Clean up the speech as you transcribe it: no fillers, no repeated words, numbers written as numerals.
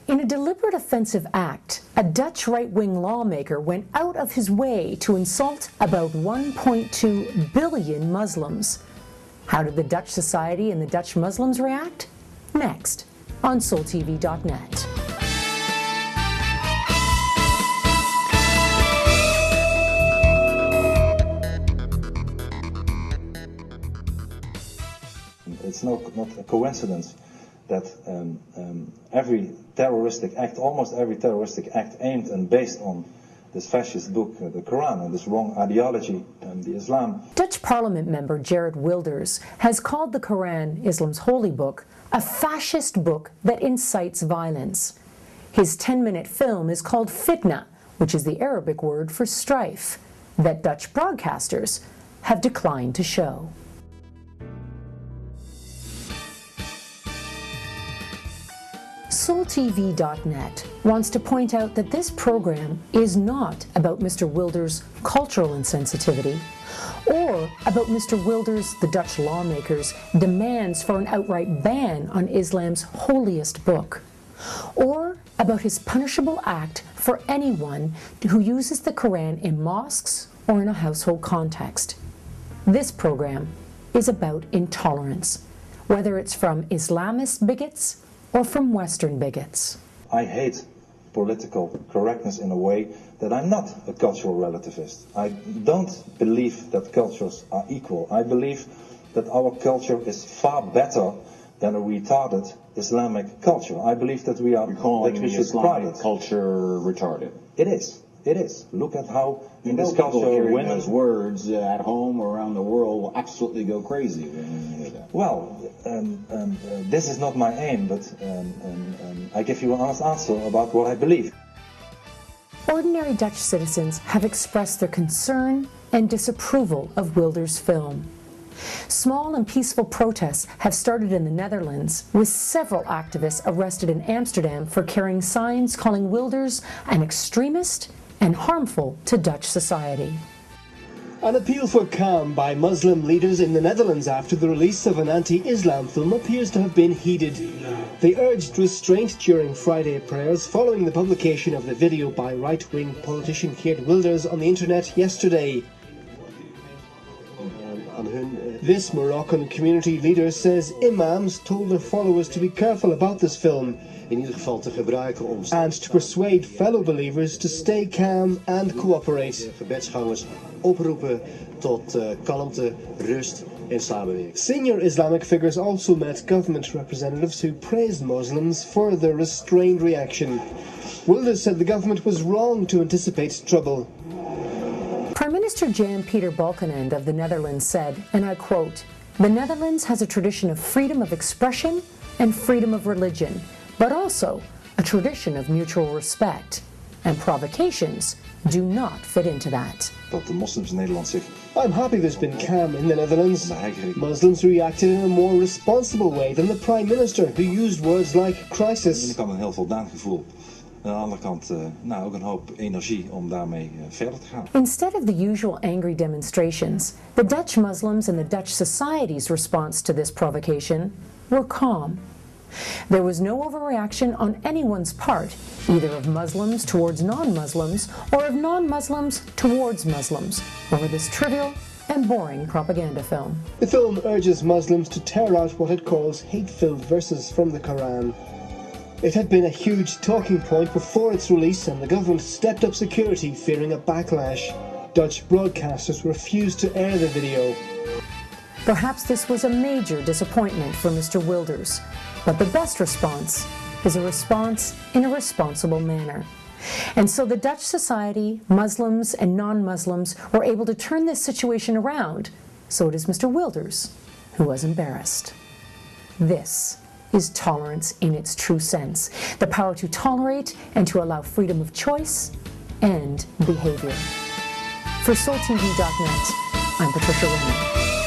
In a deliberate offensive act, a Dutch right-wing lawmaker went out of his way to insult about 1.2 billion Muslims. How did the Dutch society and the Dutch Muslims react? Next, on soultv.net. It's not a coincidence that every terroristic act, almost every terroristic act aimed and based on this fascist book, the Quran, and this wrong ideology, the Islam. Dutch Parliament member Geert Wilders has called the Quran, Islam's holy book, a fascist book that incites violence. His 10-minute film is called Fitna, which is the Arabic word for strife, that Dutch broadcasters have declined to show. soultv.net wants to point out that this program is not about Mr. Wilders' cultural insensitivity or about Mr. Wilders, the Dutch lawmaker's, demands for an outright ban on Islam's holiest book, or about his punishable act for anyone who uses the Quran in mosques or in a household context. This program is about intolerance, whether it's from Islamist bigots or from Western bigots. I hate political correctness in a way that I'm not a cultural relativist. I don't believe that cultures are equal. I believe that our culture is far better than a retarded Islamic culture. I believe that we should Islamic culture retarded. It is. It is. Look at how in this People culture hearing women. those words at home or around the world will absolutely go crazy when you hear that. Well, this is not my aim, but I give you an honest answer about what I believe. Ordinary Dutch citizens have expressed their concern and disapproval of Wilders' film. Small and peaceful protests have started in the Netherlands, with several activists arrested in Amsterdam for carrying signs calling Wilders an extremist and harmful to Dutch society. An appeal for calm by Muslim leaders in the Netherlands after the release of an anti-Islam film appears to have been heeded. They urged restraint during Friday prayers following the publication of the video by right-wing politician Geert Wilders on the internet yesterday. This Moroccan community leader says imams told their followers to be careful about this film and to persuade fellow believers to stay calm and cooperate. Senior Islamic figures also met government representatives who praised Muslims for their restrained reaction. Wilders said the government was wrong to anticipate trouble. Prime Minister Jan-Peter Balkenende of the Netherlands said, and I quote, "The Netherlands has a tradition of freedom of expression and freedom of religion, but also a tradition of mutual respect, and provocations do not fit into that." I'm happy there's been calm in the Netherlands. Muslims reacted in a more responsible way than the Prime Minister, who used words like crisis. Aan de andere kant ook een hoop energie om daarmee verder te gaan. Instead of the usual angry demonstrations, the Dutch Muslims and the Dutch society's response to this provocation were calm. There was no overreaction on anyone's part, either of Muslims towards non-Muslims or of non-Muslims towards Muslims, over this trivial and boring propaganda film. The film urges Muslims to tear out what it calls hate-filled verses from the Quran. It had been a huge talking point before its release, and the government stepped up security, fearing a backlash. Dutch broadcasters refused to air the video. Perhaps this was a major disappointment for Mr. Wilders, but the best response is a response in a responsible manner. And so the Dutch society, Muslims and non-Muslims, were able to turn this situation around. So it is Mr. Wilders who was embarrassed. This is tolerance in its true sense, the power to tolerate and to allow freedom of choice and behavior. For soultv.net, I'm Patricia Raymond.